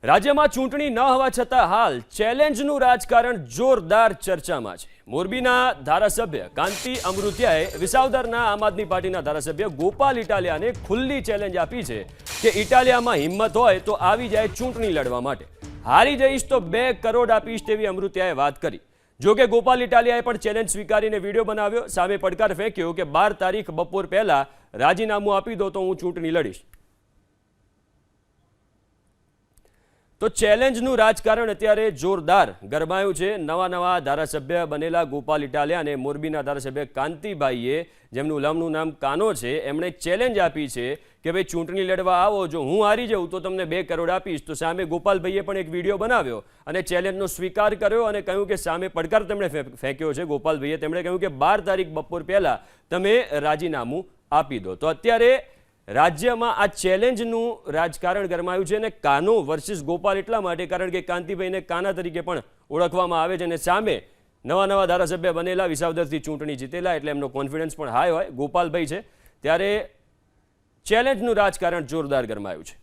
રાજ્યમાં ચૂંટણી ન હોવા છતાં હાલ ચેલેન્જનું રાજકારણ જોરદાર ચર્ચામાં છે। મોરબીના ધારાસભ્ય કાંતિ અમૃતિયાએ વિસાવદરના આમ આદમી પાર્ટીના ધારાસભ્ય ગોપાલ ઇટાલિયાને ખુલ્લી ચેલેન્જ આપી છે કે ઇટાલિયામાં હિંમત હોય તો આવી જાય ચૂંટણી લડવા માટે, હારી જઈશ તો 2 કરોડ આપીશ તેવી અમૃતિયાએ વાત કરી। જો કે ગોપાલ ઇટાલિયાએ પણ ચેલેન્જ સ્વીકારીને વિડીયો બનાવ્યો, સામે પડકાર ફેંક્યો કે 12 તારીખ બપોર પહેલા રાજીનામું આપી દો તો હું ચૂંટણી લડીશ। તો ચેલેન્જનું રાજકારણ અત્યારે જોરદાર ગરમાયું છે। નવા ધારાસભ્ય બનેલા ગોપાલ ઇટાલિયા અને મોરબીના ધારાસભ્ય કાંતિભાઈએ, જેમનું લમનું નામ કાનો છે, એમણે ચેલેન્જ આપી છે કે ભાઈ ચૂંટણી લડવા આવો, જો હું હારી જાઉં તો તમને 2 કરોડ આપીશ। તો સામે ગોપાલભાઈએ પણ એક વિડીયો બનાવ્યો અને ચેલેન્જનો સ્વીકાર કર્યો અને કહ્યું કે સામે પડકાર તેમણે ફેંક્યો છે ગોપાલભાઈએ। તેમણે કહ્યું કે 12 તારીખ બપોર પહેલા તમે રાજીનામું આપી દો। તો અત્યારે રાજ્યમાં આ ચેલેન્જનું રાજકારણ ગરમાયું છે અને કાનો વર્સિસ ગોપાલ એટલા માટે કારણ કે કાંતિભાઈને કાના તરીકે પણ ઓળખવામાં આવે છે અને સામે નવા ધારાસભ્ય બનેલા વિસાવદરથી ચૂંટણી જીતેલા, એટલે એમનો કોન્ફિડન્સ પણ હાઈ હોય, ગોપાલભાઈ છે। ત્યારે ચેલેન્જનું રાજકારણ જોરદાર ગરમાયું છે।